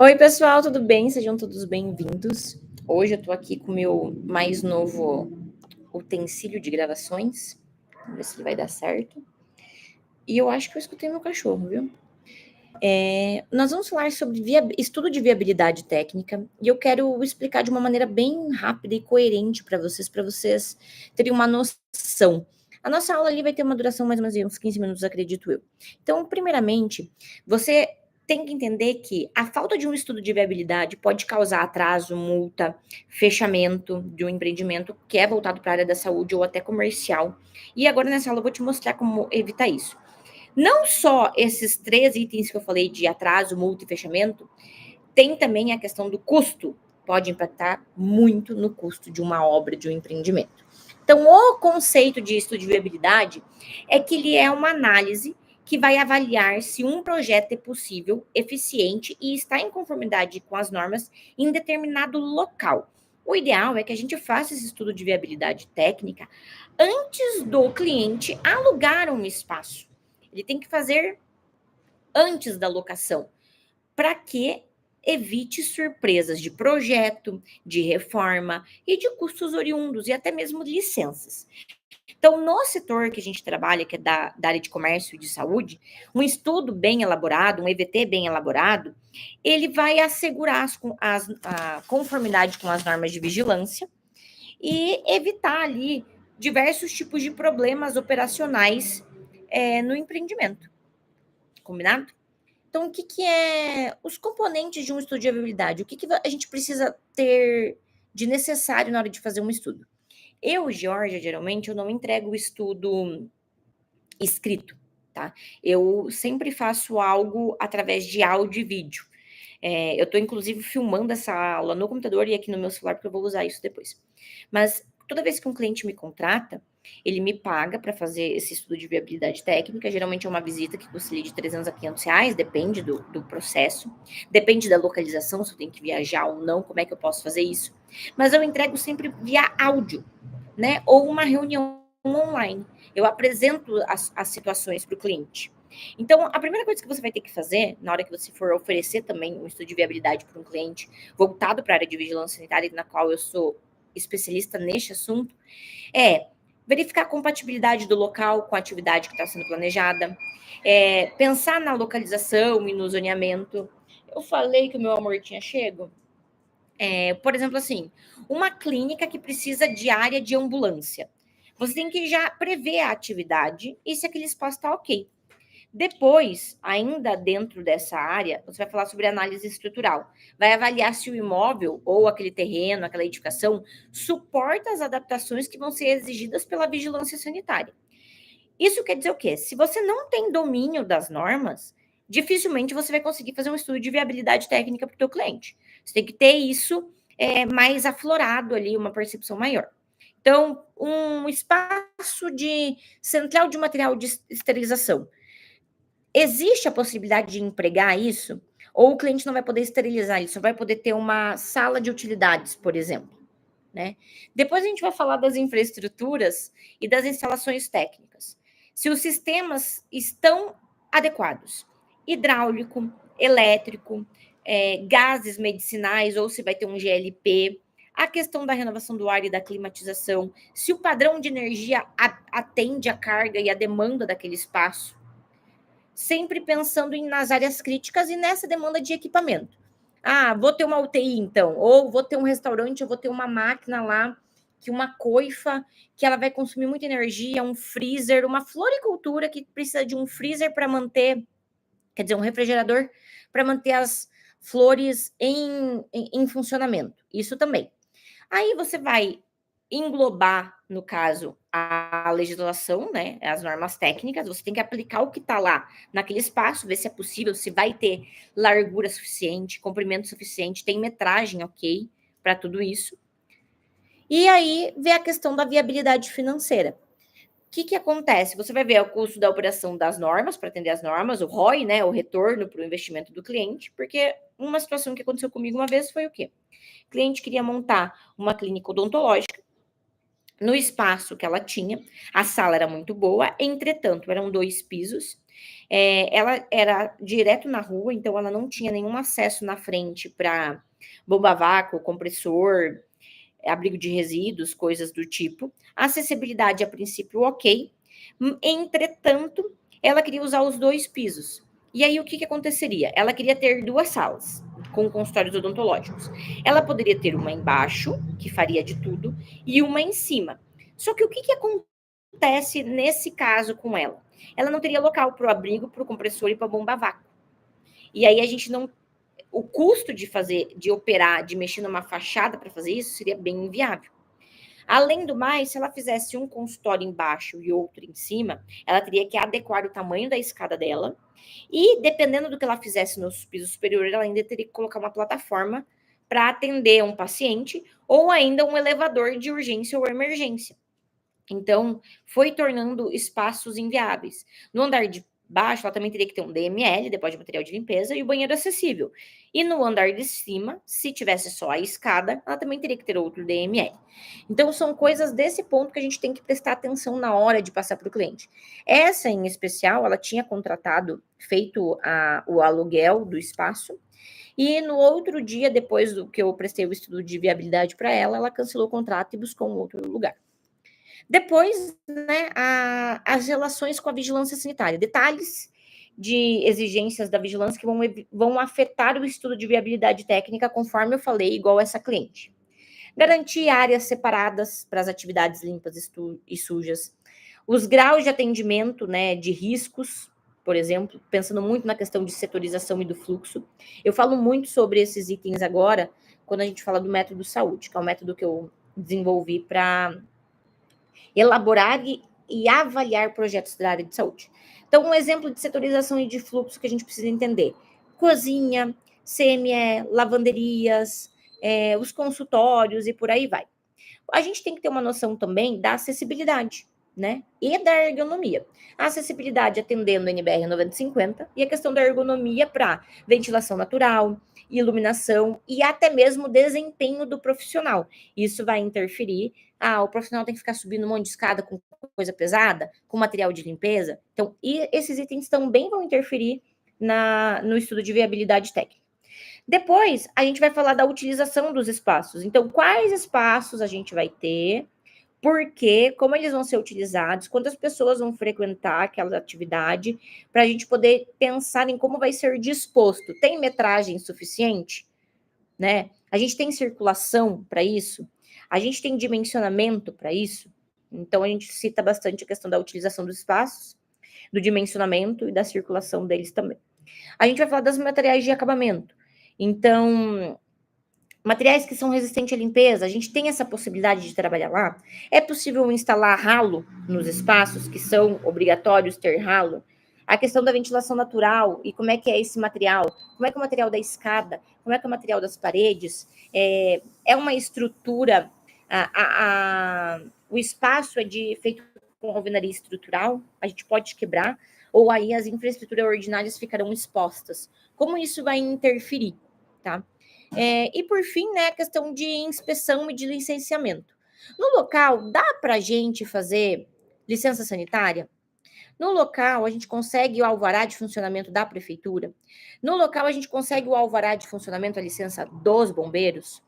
Oi, pessoal, tudo bem? Sejam todos bem-vindos. Hoje eu tô aqui com o meu mais novo utensílio de gravações. Vamos ver se ele vai dar certo. E eu acho que eu escutei meu cachorro, viu? Nós vamos falar sobre estudo de viabilidade técnica e eu quero explicar de uma maneira bem rápida e coerente para vocês terem uma noção. A nossa aula ali vai ter uma duração mais ou menos de uns 15 minutos, acredito eu. Então, primeiramente, você tem que entender que a falta de um estudo de viabilidade pode causar atraso, multa, fechamento de um empreendimento que é voltado para a área da saúde ou até comercial. E agora nessa aula eu vou te mostrar como evitar isso. Não só esses 3 itens que eu falei de atraso, multa e fechamento, tem também a questão do custo, pode impactar muito no custo de uma obra, de um empreendimento. Então, o conceito de estudo de viabilidade é que ele é uma análise que vai avaliar se um projeto é possível, eficiente e está em conformidade com as normas em determinado local. O ideal é que a gente faça esse estudo de viabilidade técnica antes do cliente alugar um espaço. Ele tem que fazer antes da locação, para que evite surpresas de projeto, de reforma e de custos oriundos e até mesmo de licenças. Então, no setor que a gente trabalha, que é da área de comércio e de saúde, um estudo bem elaborado, um EVT bem elaborado, ele vai assegurar a conformidade com as normas de vigilância e evitar ali diversos tipos de problemas operacionais no empreendimento. Combinado? Então, o que é os componentes de um estudo de viabilidade? O que a gente precisa ter de necessário na hora de fazer um estudo? Eu, Georgia, geralmente, eu não entrego o estudo escrito, tá? Eu sempre faço algo através de áudio e vídeo. Eu estou, inclusive, filmando essa aula no computador e aqui no meu celular, porque eu vou usar isso depois. Mas toda vez que um cliente me contrata, ele me paga para fazer esse estudo de viabilidade técnica. Geralmente é uma visita que custa de R$ 300 a R$ 500, depende do processo, depende da localização, se eu tenho que viajar ou não, como é que eu posso fazer isso. Mas eu entrego sempre via áudio, né? Ou uma reunião online. Eu apresento as situações para o cliente. Então, a primeira coisa que você vai ter que fazer, na hora que você for oferecer também um estudo de viabilidade para um cliente voltado para a área de vigilância sanitária, na qual eu sou especialista neste assunto, é verificar a compatibilidade do local com a atividade que está sendo planejada, pensar na localização e no zoneamento. Eu falei que o meu amor tinha chego. Por exemplo, assim, uma clínica que precisa de área de ambulância. Você tem que já prever a atividade e se aquele espaço está ok. Depois, ainda dentro dessa área, você vai falar sobre análise estrutural. Vai avaliar se o imóvel ou aquele terreno, aquela edificação, suporta as adaptações que vão ser exigidas pela vigilância sanitária. Isso quer dizer o quê? Se você não tem domínio das normas, dificilmente você vai conseguir fazer um estudo de viabilidade técnica para o teu cliente. Você tem que ter isso mais aflorado ali, uma percepção maior. Então, um espaço de central de material de esterilização. Existe a possibilidade de empregar isso? Ou o cliente não vai poder esterilizar, ele só vai poder ter uma sala de utilidades, por exemplo, né? Depois a gente vai falar das infraestruturas e das instalações técnicas. Se os sistemas estão adequados, hidráulico, elétrico, gases medicinais, ou se vai ter um GLP, a questão da renovação do ar e da climatização, se o padrão de energia atende a carga e a demanda daquele espaço, sempre pensando nas áreas críticas e nessa demanda de equipamento. Ah, vou ter uma UTI então, ou vou ter um restaurante, eu vou ter uma máquina lá, que uma coifa, que ela vai consumir muita energia, um freezer, uma floricultura que precisa de um freezer para manter, quer dizer, um refrigerador para manter as flores em funcionamento. Isso também. Aí você vai englobar, no caso, a legislação, né, as normas técnicas, você tem que aplicar o que está lá naquele espaço, ver se é possível, se vai ter largura suficiente, comprimento suficiente, tem metragem ok para tudo isso. E aí ver a questão da viabilidade financeira. O que acontece? Você vai ver o custo da operação das normas, para atender as normas, o ROI, né, o retorno para o investimento do cliente, porque uma situação que aconteceu comigo uma vez foi o quê? O cliente queria montar uma clínica odontológica no espaço que ela tinha, a sala era muito boa, entretanto, eram 2 pisos, Ela era direto na rua, então ela não tinha nenhum acesso na frente para bomba a vácuo, compressor, abrigo de resíduos, coisas do tipo. A acessibilidade, a princípio, ok. Entretanto, ela queria usar os 2 pisos. E aí, o que aconteceria? Ela queria ter 2 salas com consultórios odontológicos. Ela poderia ter uma embaixo, que faria de tudo, e uma em cima. Só que o que acontece nesse caso com ela? Ela não teria local para o abrigo, para o compressor e para a bomba a vácuo. E aí a gente não... O custo de fazer, de operar, de mexer numa fachada para fazer isso seria bem inviável. Além do mais, se ela fizesse um consultório embaixo e outro em cima, ela teria que adequar o tamanho da escada dela. E, dependendo do que ela fizesse no piso superior, ela ainda teria que colocar uma plataforma para atender um paciente ou ainda um elevador de urgência ou emergência. Então, foi tornando espaços inviáveis. No andar de baixo, ela também teria que ter um DML, depósito de material de limpeza, e o banheiro acessível. E no andar de cima, se tivesse só a escada, ela também teria que ter outro DML. Então, são coisas desse ponto que a gente tem que prestar atenção na hora de passar para o cliente. Essa, em especial, ela tinha contratado, feito o aluguel do espaço, e no outro dia, depois do que eu prestei o estudo de viabilidade para ela, ela cancelou o contrato e buscou um outro lugar. Depois, né, as relações com a vigilância sanitária. Detalhes de exigências da vigilância que vão afetar o estudo de viabilidade técnica, conforme eu falei, igual essa cliente. Garantir áreas separadas para as atividades limpas e sujas. Os graus de atendimento, né, de riscos, por exemplo, pensando muito na questão de setorização e do fluxo. Eu falo muito sobre esses itens agora, quando a gente fala do método saúde, que é o método que eu desenvolvi para elaborar e avaliar projetos da área de saúde. Então, um exemplo de setorização e de fluxo que a gente precisa entender: cozinha, CME, lavanderias, os consultórios e por aí vai. A gente tem que ter uma noção também da acessibilidade, né? E da ergonomia. A acessibilidade atendendo o NBR 9050 e a questão da ergonomia para ventilação natural, iluminação e até mesmo desempenho do profissional. Isso vai interferir. O profissional tem que ficar subindo um monte de escada com coisa pesada, com material de limpeza. Então, esses itens também vão interferir no estudo de viabilidade técnica. Depois, a gente vai falar da utilização dos espaços. Então, quais espaços a gente vai ter, por quê, como eles vão ser utilizados, quantas pessoas vão frequentar aquela atividade, para a gente poder pensar em como vai ser disposto. Tem metragem suficiente? Né? A gente tem circulação para isso? A gente tem dimensionamento para isso? Então, a gente cita bastante a questão da utilização dos espaços, do dimensionamento e da circulação deles também. A gente vai falar dos materiais de acabamento. Então, materiais que são resistentes à limpeza, a gente tem essa possibilidade de trabalhar lá? É possível instalar ralo nos espaços que são obrigatórios ter ralo? A questão da ventilação natural e como é que é esse material? Como é que é o material da escada? Como é que é o material das paredes? É uma estrutura... o espaço é feito com alvenaria estrutural, a gente pode quebrar, ou aí as infraestruturas ordinárias ficarão expostas. Como isso vai interferir, tá? E por fim, né, a questão de inspeção e de licenciamento. No local, dá para a gente fazer licença sanitária? No local, a gente consegue o alvará de funcionamento da prefeitura? No local, a gente consegue o alvará de funcionamento, a licença dos bombeiros?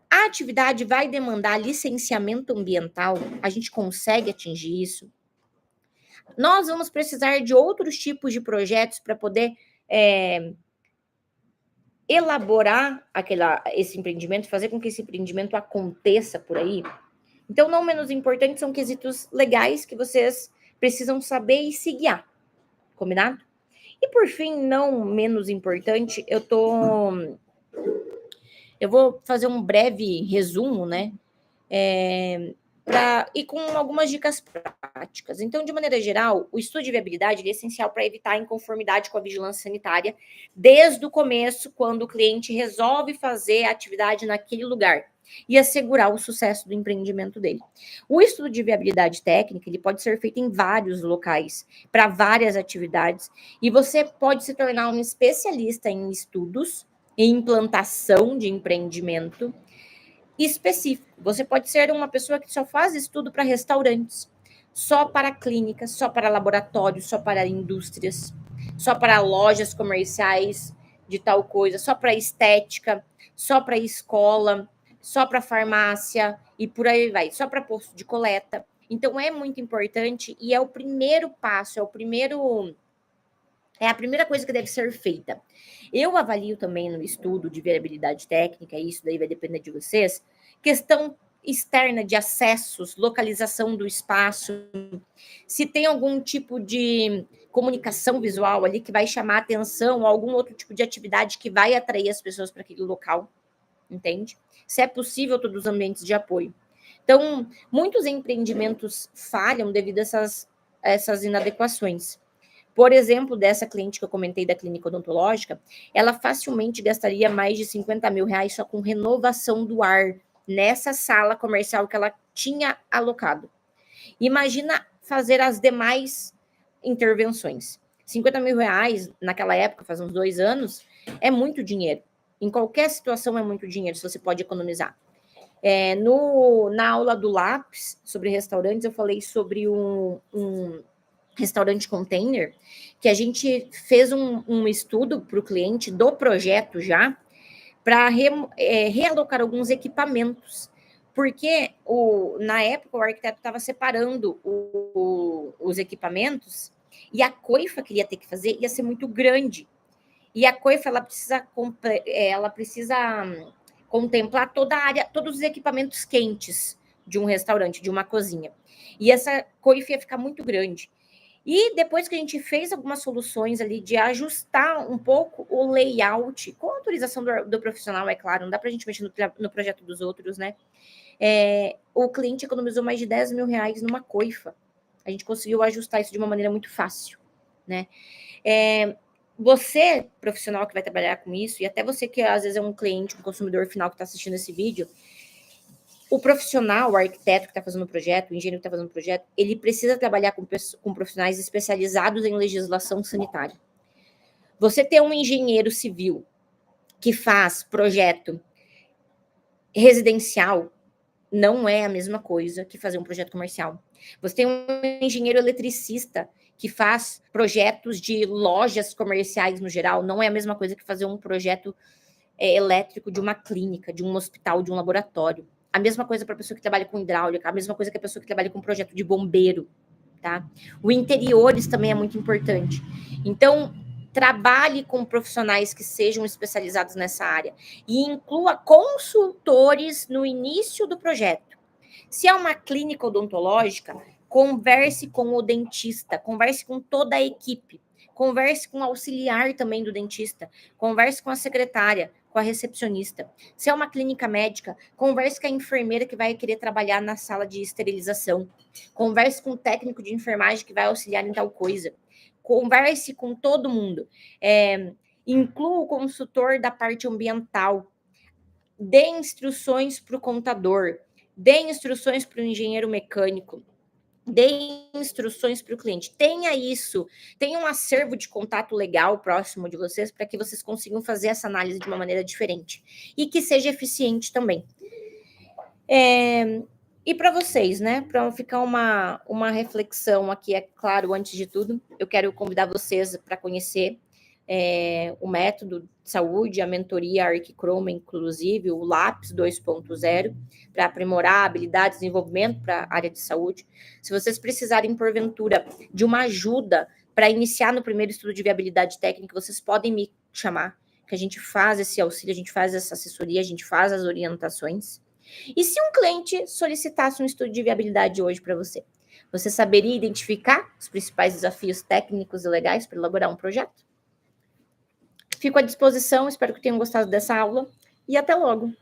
A atividade vai demandar licenciamento ambiental? A gente consegue atingir isso? Nós vamos precisar de outros tipos de projetos para poder elaborar esse empreendimento, fazer com que esse empreendimento aconteça por aí. Então, não menos importante, são quesitos legais que vocês precisam saber e se guiar. Combinado? E por fim, não menos importante, eu vou fazer um breve resumo, né? E com algumas dicas práticas. Então, de maneira geral, o estudo de viabilidade é essencial para evitar a inconformidade com a vigilância sanitária desde o começo, quando o cliente resolve fazer a atividade naquele lugar e assegurar o sucesso do empreendimento dele. O estudo de viabilidade técnica ele pode ser feito em vários locais, para várias atividades, e você pode se tornar um especialista em estudos e implantação de empreendimento específico. Você pode ser uma pessoa que só faz estudo para restaurantes. só para clínicas, só para laboratórios, só para indústrias, só para lojas comerciais de tal coisa, só para estética, só para escola, só para farmácia e por aí vai, só para posto de coleta. Então é muito importante e é o primeiro passo, é a primeira coisa que deve ser feita. Eu avalio também no estudo de viabilidade técnica, e isso daí vai depender de vocês, questão externa de acessos, localização do espaço, se tem algum tipo de comunicação visual ali que vai chamar atenção, ou algum outro tipo de atividade que vai atrair as pessoas para aquele local, entende? Se é possível, todos os ambientes de apoio. Então, muitos empreendimentos falham devido a essas inadequações. Por exemplo, dessa cliente que eu comentei da clínica odontológica, ela facilmente gastaria mais de 50 mil reais só com renovação do ar nessa sala comercial que ela tinha alocado. Imagina fazer as demais intervenções. 50 mil reais naquela época, faz uns 2 anos, é muito dinheiro. Em qualquer situação é muito dinheiro, se você pode economizar. Na aula do Lápis, sobre restaurantes, eu falei sobre um restaurante container, que a gente fez um estudo para o cliente do projeto já, para realocar alguns equipamentos. Porque na época o arquiteto estava separando os equipamentos e a coifa que ele ia ter que fazer ia ser muito grande. E a coifa ela precisa contemplar toda a área, todos os equipamentos quentes de um restaurante, de uma cozinha. E essa coifa ia ficar muito grande. E depois que a gente fez algumas soluções ali de ajustar um pouco o layout, com a autorização do profissional, é claro, não dá para a gente mexer no projeto dos outros, né? O cliente economizou mais de 10 mil reais numa coifa. A gente conseguiu ajustar isso de uma maneira muito fácil, né? Você, profissional que vai trabalhar com isso, e até você que às vezes é um cliente, um consumidor final que está assistindo esse vídeo, o profissional, o arquiteto que está fazendo o projeto, o engenheiro que está fazendo o projeto, ele precisa trabalhar com profissionais especializados em legislação sanitária. Você ter um engenheiro civil que faz projeto residencial não é a mesma coisa que fazer um projeto comercial. Você tem um engenheiro eletricista que faz projetos de lojas comerciais no geral, não é a mesma coisa que fazer um projeto elétrico de uma clínica, de um hospital, de um laboratório. A mesma coisa para a pessoa que trabalha com hidráulica, a mesma coisa que a pessoa que trabalha com projeto de bombeiro, tá? O interiores também é muito importante. Então, trabalhe com profissionais que sejam especializados nessa área e inclua consultores no início do projeto. Se é uma clínica odontológica, converse com o dentista, converse com toda a equipe, converse com o auxiliar também do dentista, converse com a secretária, com a recepcionista. Se é uma clínica médica, converse com a enfermeira que vai querer trabalhar na sala de esterilização. Converse com o técnico de enfermagem que vai auxiliar em tal coisa. Converse com todo mundo. Inclua o consultor da parte ambiental. Dê instruções para o contador. Dê instruções para o engenheiro mecânico. Dê instruções para o cliente. Tenha isso. Tenha um acervo de contato legal próximo de vocês para que vocês consigam fazer essa análise de uma maneira diferente. E que seja eficiente também. E para vocês, né? Para ficar uma reflexão aqui, é claro, antes de tudo, eu quero convidar vocês para conhecer o método de saúde, a mentoria Arquicroma, inclusive, o Lápis 2.0, para aprimorar habilidades e desenvolvimento para a área de saúde. Se vocês precisarem, porventura, de uma ajuda para iniciar no primeiro estudo de viabilidade técnica, vocês podem me chamar, que a gente faz esse auxílio, a gente faz essa assessoria, a gente faz as orientações. E se um cliente solicitasse um estudo de viabilidade hoje para você, você saberia identificar os principais desafios técnicos e legais para elaborar um projeto? Fico à disposição, espero que tenham gostado dessa aula e até logo!